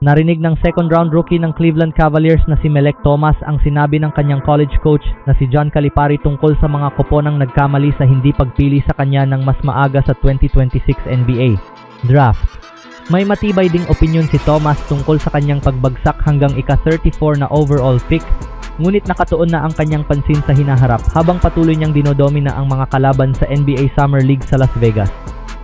Narinig ng second round rookie ng Cleveland Cavaliers na si Melek Thomas ang sinabi ng kanyang college coach na si John Calipari tungkol sa mga koponang nagkamali sa hindi pagpili sa kanya ng mas maaga sa 2026 NBA Draft. May matibay ding opinyon si Thomas tungkol sa kanyang pagbagsak hanggang ika-34 na overall pick, ngunit nakatuon na ang kanyang pansin sa hinaharap habang patuloy niyang dinodomina ang mga kalaban sa NBA Summer League sa Las Vegas.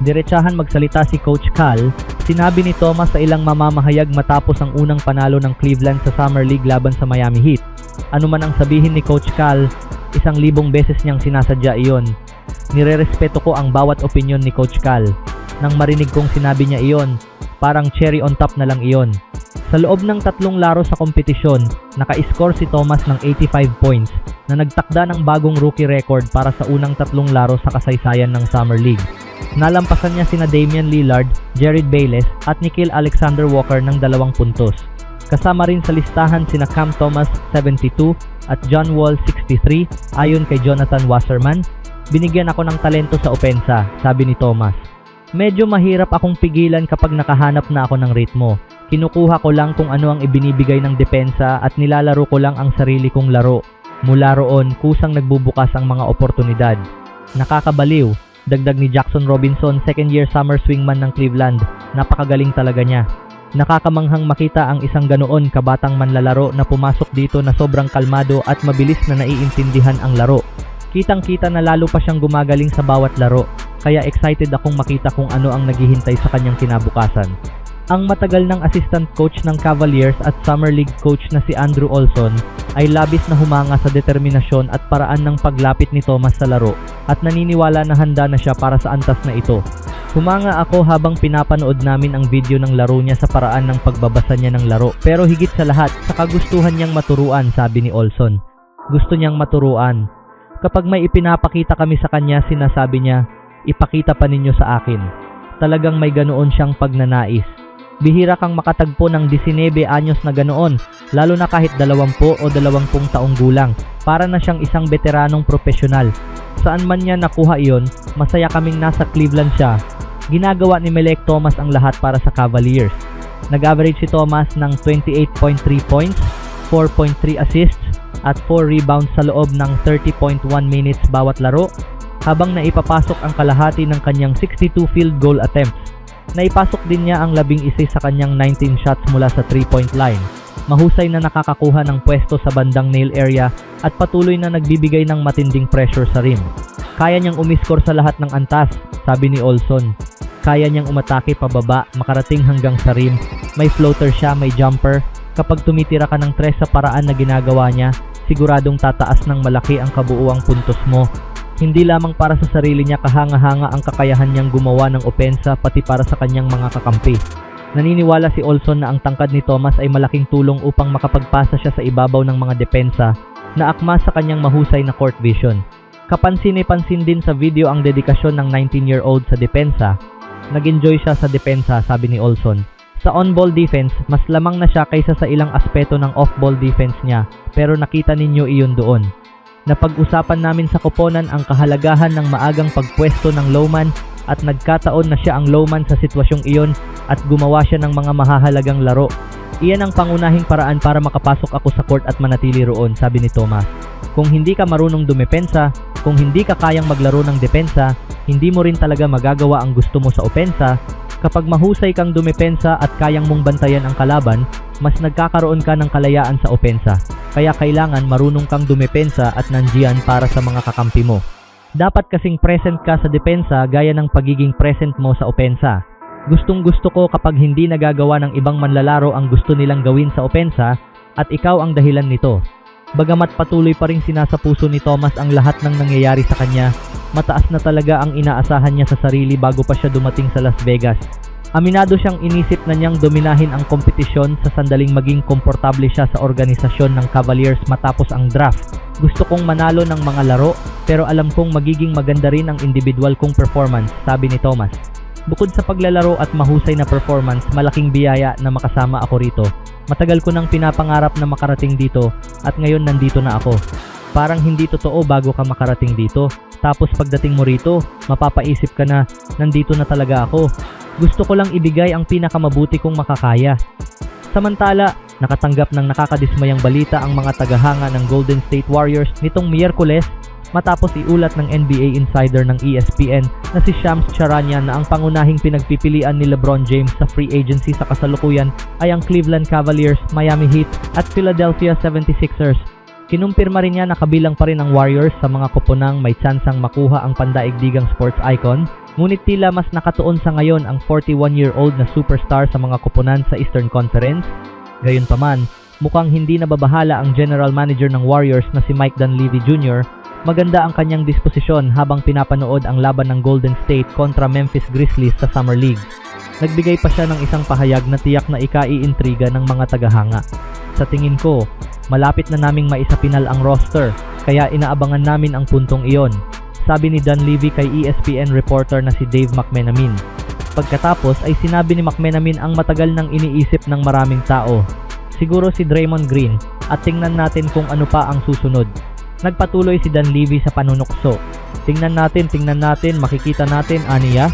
Diretsahan magsalita si Coach Cal, sinabi ni Thomas sa ilang mamamahayag matapos ang unang panalo ng Cleveland sa Summer League laban sa Miami Heat. Ano man ang sabihin ni Coach Cal, 1,000 beses niyang sinasadya iyon. Nirerespeto ko ang bawat opinyon ni Coach Cal. Nang marinig kong sinabi niya iyon, parang cherry on top na lang iyon. Sa loob ng 3 laro sa kompetisyon, naka-score si Thomas ng 85 points na nagtakda ng bagong rookie record para sa unang 3 laro sa kasaysayan ng Summer League. Nalampasan niya sina Damian Lillard, Jerryd Bayless at Nickeil Alexander-Walker ng 2 puntos. Kasama rin sa listahan sina Cam Thomas 72 at John Wall 63 ayon kay Jonathan Wasserman. Binigyan ako ng talento sa opensa, sabi ni Thomas. Medyo mahirap akong pigilan kapag nakahanap na ako ng ritmo. Kinukuha ko lang kung ano ang ibinibigay ng depensa at nilalaro ko lang ang sarili kong laro. Mula roon, kusang nagbubukas ang mga oportunidad. Nakakabaliw, dagdag ni Jackson Robinson, second year summer swingman ng Cleveland. Napakagaling talaga niya. Nakakamanghang makita ang isang ganoon kabatang manlalaro na pumasok dito na sobrang kalmado at mabilis na naiintindihan ang laro. Kitang-kita na lalo pa siyang gumagaling sa bawat laro, kaya excited akong makita kung ano ang naghihintay sa kanyang kinabukasan. Ang matagal ng assistant coach ng Cavaliers at Summer League coach na si Andrew Olson ay labis na humanga sa determinasyon at paraan ng paglapit ni Thomas sa laro at naniniwala na handa na siya para sa antas na ito. Humanga ako habang pinapanood namin ang video ng laro niya sa paraan ng pagbabasa niya ng laro, pero higit sa lahat sa kagustuhan niyang maturuan, sabi ni Olson. Gusto niyang maturuan. Kapag may ipinapakita kami sa kanya, sinasabi niya, ipakita pa ninyo sa akin. Talagang may ganoon siyang pagnanais. Bihira kang makatagpo ng 19 anyos na ganoon, lalo na kahit 20 o 20 taong gulang. Para na siyang isang veteranong profesional. Saan man niya nakuha iyon, masaya kaming nasa Cleveland siya. Ginagawa ni Melek Thomas ang lahat para sa Cavaliers. Nag-average si Thomas ng 28.3 points, 4.3 assists, at 4 rebounds sa loob ng 30.1 minutes bawat laro, habang naipapasok ang kalahati ng kanyang 62 field goal attempts. Naipasok din niya ang 11 sa kanyang 19 shots mula sa 3-point line. Mahusay na nakakakuha ng pwesto sa bandang nail area at patuloy na nagbibigay ng matinding pressure sa rim. Kaya niyang umiskor sa lahat ng antas, sabi ni Olson. Kaya niyang umatake pababa, makarating hanggang sa rim. May floater siya, may jumper. Kapag tumitira ka ng 3 sa paraan na ginagawa niya, siguradong tataas ng malaki ang kabuuang puntos mo. Hindi lamang para sa sarili niya, kahanga-hanga ang kakayahan niyang gumawa ng opensa pati para sa kanyang mga kakampi. Naniniwala si Olson na ang tangkad ni Thomas ay malaking tulong upang makapagpasa siya sa ibabaw ng mga depensa na akma sa kanyang mahusay na court vision. Kapansin-pansin din sa video ang dedikasyon ng 19-year-old sa depensa. Nag-enjoy siya sa depensa, sabi ni Olson. Sa on-ball defense, mas lamang na siya kaysa sa ilang aspeto ng off-ball defense niya, pero nakita ninyo iyon doon. Napag-usapan namin sa koponan ang kahalagahan ng maagang pagpwesto ng lowman at nagkataon na siya ang lowman sa sitwasyong iyon at gumawa siya ng mga mahahalagang laro. Iyan ang pangunahing paraan para makapasok ako sa court at manatili roon, sabi ni Thomas. Kung hindi ka marunong dumepensa, kung hindi ka kayang maglaro ng depensa, hindi mo rin talaga magagawa ang gusto mo sa opensa. Kapag mahusay kang dumepensa at kayang mong bantayan ang kalaban, mas nagkakaroon ka ng kalayaan sa opensa. Kaya kailangan marunong kang dumepensa at nandiyan para sa mga kakampi mo. Dapat kasing present ka sa depensa gaya ng pagiging present mo sa opensa. Gustong-gusto ko kapag hindi nagagawa ng ibang manlalaro ang gusto nilang gawin sa opensa at ikaw ang dahilan nito. Bagamat patuloy pa ring sinasapuso ni Thomas ang lahat ng nangyayari sa kanya, mataas na talaga ang inaasahan niya sa sarili bago pa siya dumating sa Las Vegas. Aminado siyang inisip na niyang dominahin ang kompetisyon sa sandaling maging komportable siya sa organisasyon ng Cavaliers matapos ang draft. Gusto kong manalo ng mga laro, pero alam kong magiging maganda rin ang individual kong performance, sabi ni Thomas. Bukod sa paglalaro at mahusay na performance, malaking biyaya na makasama ako rito. Matagal ko nang pinapangarap na makarating dito at ngayon nandito na ako. Parang hindi totoo bago ka makarating dito. Tapos pagdating mo rito, mapapaisip ka na, nandito na talaga ako. Gusto ko lang ibigay ang pinakamabuti kong makakaya. Samantala, nakatanggap ng nakakadismayang balita ang mga tagahanga ng Golden State Warriors nitong Miyerkules matapos iulat ng NBA insider ng ESPN na si Shams Charania na ang pangunahing pinagpipilian ni LeBron James sa free agency sa kasalukuyan ay ang Cleveland Cavaliers, Miami Heat at Philadelphia 76ers. Kinumpirma rin niya na kabilang pa rin ang Warriors sa mga koponang may tsansang makuha ang pandaigdigang sports icon, ngunit tila mas nakatuon sa ngayon ang 41-year-old na superstar sa mga koponan sa Eastern Conference. Gayunpaman, mukhang hindi nababahala ang general manager ng Warriors na si Mike Dunleavy Jr. Maganda ang kanyang disposisyon habang pinapanood ang laban ng Golden State kontra Memphis Grizzlies sa Summer League. Nagbigay pa siya ng isang pahayag na tiyak na ikaiintriga ng mga tagahanga. Sa tingin ko, malapit na naming maisapinal ang roster, kaya inaabangan namin ang puntong iyon, sabi ni Dunleavy kay ESPN reporter na si Dave McMenamin. Pagkatapos ay sinabi ni McMenamin ang matagal nang iniisip ng maraming tao. Siguro si Draymond Green, at tingnan natin kung ano pa ang susunod. Nagpatuloy si Dunleavy sa panunukso. Tingnan natin, makikita natin, aniya.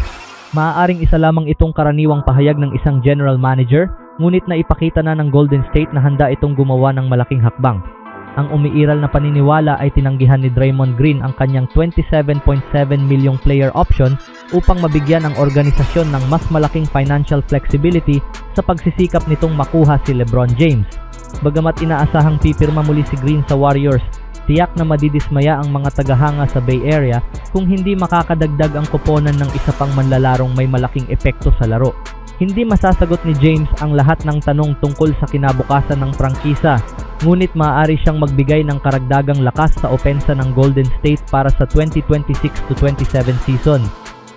Maaaring isa lamang itong karaniwang pahayag ng isang general manager, ngunit naipakita na ng Golden State na handa itong gumawa ng malaking hakbang. Ang umiiral na paniniwala ay tinanggihan ni Draymond Green ang kanyang 27.7 milyong player option upang mabigyan ang organisasyon ng mas malaking financial flexibility sa pagsisikap nitong makuha si LeBron James. Bagamat inaasahang pipirma muli si Green sa Warriors, tiyak na madidismaya ang mga tagahanga sa Bay Area kung hindi makakadagdag ang koponan ng isa pang manlalarong may malaking epekto sa laro. Hindi masasagot ni James ang lahat ng tanong tungkol sa kinabukasan ng prangkisa, ngunit maaari siyang magbigay ng karagdagang lakas sa opensa ng Golden State para sa 2026-27 season.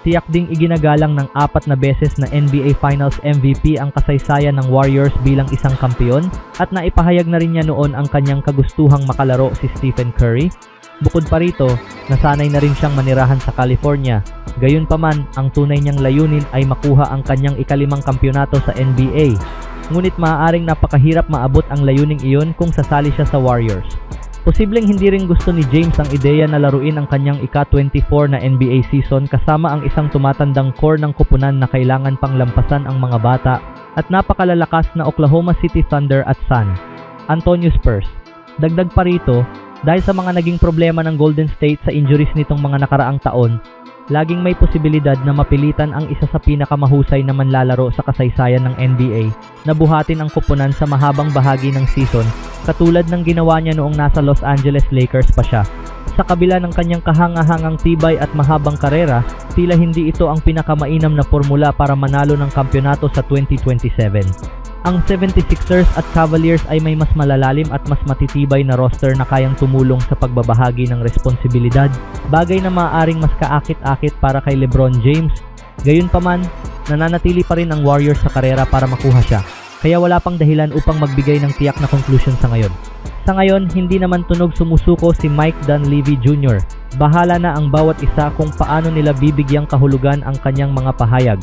Tiyak ding iginagalang ng 4 na beses na NBA Finals MVP ang kasaysayan ng Warriors bilang isang kampeon at naipahayag na rin niya noon ang kanyang kagustuhang makalaro si Stephen Curry. Bukod pa rito, nasanay na rin siyang manirahan sa California. Gayunpaman, ang tunay niyang layunin ay makuha ang kanyang ika-5 kampyonato sa NBA. Ngunit maaaring napakahirap maabot ang layuning iyon kung sasali siya sa Warriors. Posibleng hindi rin gusto ni James ang ideya na laruin ang kanyang ika-24 na NBA season kasama ang isang tumatandang core ng koponan na kailangan pang lampasan ang mga bata at napakalalakas na Oklahoma City Thunder at San Antonio Spurs. Dagdag pa rito, dahil sa mga naging problema ng Golden State sa injuries nitong mga nakaraang taon, laging may posibilidad na mapilitan ang isa sa pinakamahusay na manlalaro sa kasaysayan ng NBA na buhatin ang koponan sa mahabang bahagi ng season katulad ng ginawa niya noong nasa Los Angeles Lakers pa siya. Sa kabila ng kanyang kahangahangang tibay at mahabang karera, tila hindi ito ang pinakamainam na formula para manalo ng kampyonato sa 2027. Ang 76ers at Cavaliers ay may mas malalalim at mas matitibay na roster na kayang tumulong sa pagbabahagi ng responsibilidad, bagay na maaaring mas kaakit-akit para kay LeBron James. Gayunpaman, nananatili pa rin ang Warriors sa karera para makuha siya, kaya wala pang dahilan upang magbigay ng tiyak na conclusion sa ngayon. Sa ngayon, hindi naman tunog sumusuko si Mike Dunleavy Jr. Bahala na ang bawat isa kung paano nila bibigyang kahulugan ang kanyang mga pahayag.